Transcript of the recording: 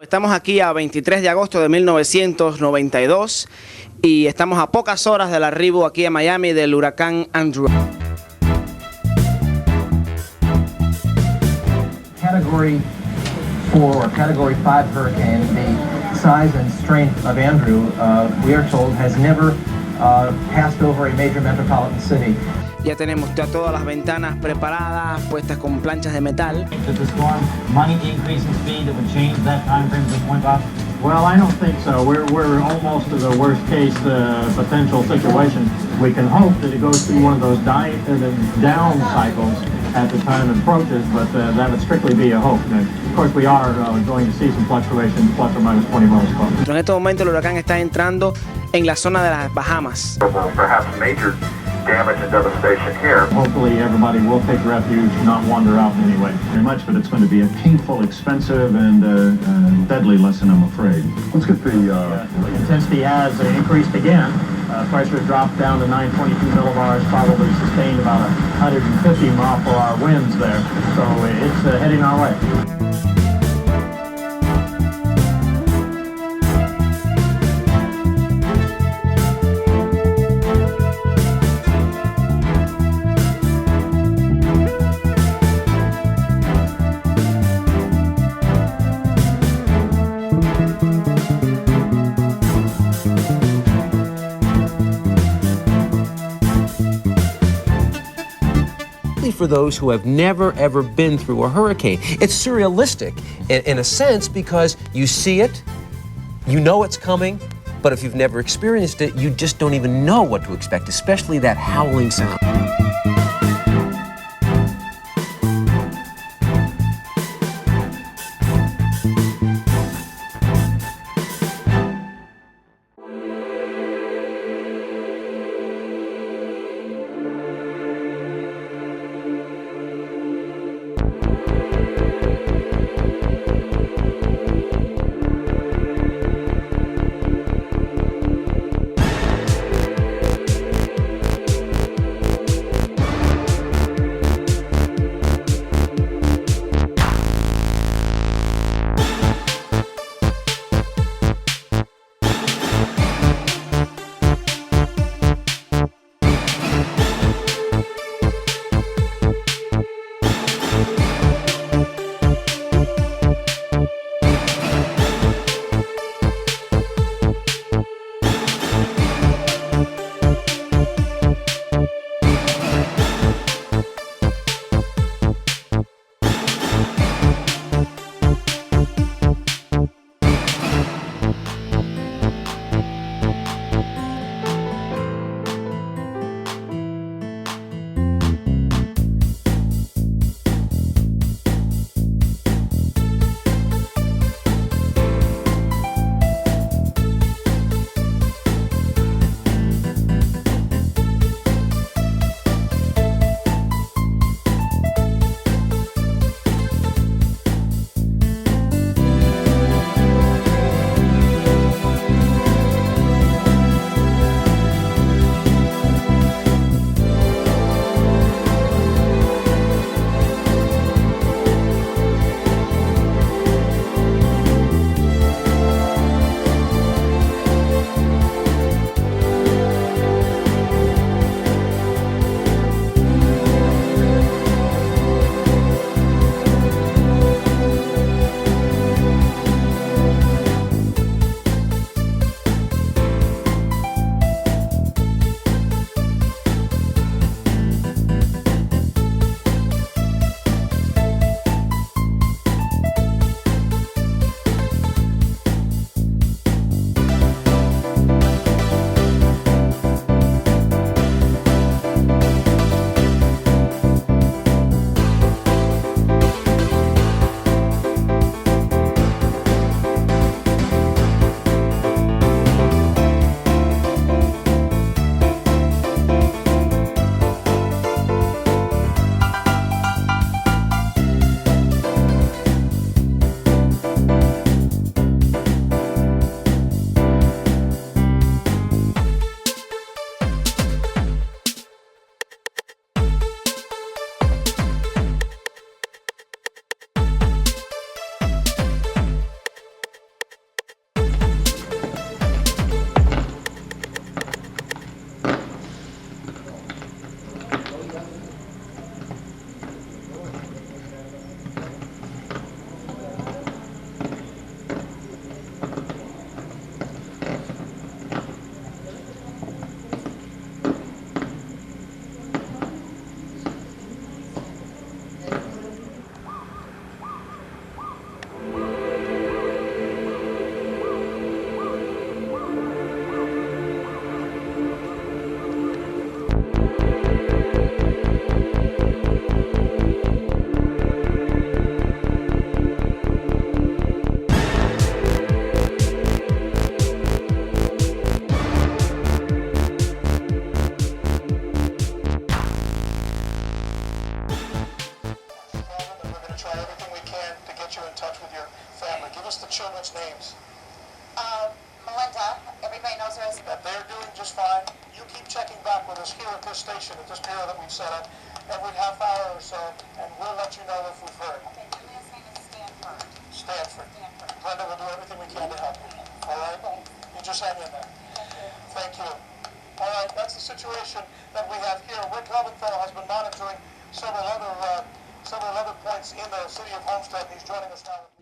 Estamos aquí a 23 de agosto de 1992 y estamos a pocas horas del arribo aquí a Miami del huracán Andrew. Category 4 or Category 5 hurricane, the size and strength of Andrew, we are told, has never passed over a major metropolitan city. Ya tenemos ya todas las ventanas preparadas, puestas con planchas de metal. Does the storm might increase in speed that would change that time frame to point off? Well, I don't think so. We're almost to the worst case potential situation. We can hope that it goes through one of those down cycles at the time it approaches, but that would strictly be a hope. And of course, we are going to see some fluctuations, plus or minus 20 miles per hour. En este momento el huracán está entrando en la zona de las Bahamas. Perhaps major damage and devastation here. Hopefully everybody will take refuge, not wander out in any way. Very much, but it's going to be a painful, expensive, and deadly lesson, I'm afraid. Let's get the intensity has increased again. Pressure dropped down to 922 millibars, probably sustained about 150 mile per hour winds there. So it's heading our way. For those who have never ever been through a hurricane. It's surrealistic in a sense because you see it, you know it's coming, but if you've never experienced it, you just don't even know what to expect, especially that howling sound. Names. Melinda. Everybody knows her as... That they're doing just fine. You keep checking back with us here at this station, at this bureau that we've set up, every half hour or so, and we'll let you know if we've heard. Okay, Julia's name is Stanford. Stanford. Stanford. Brenda will do everything we can to help you. All right? You just hang in there. Thank you. All right, that's the situation that we have here. Rick Leventhal has been monitoring several other points in the city of Homestead, and he's joining us now.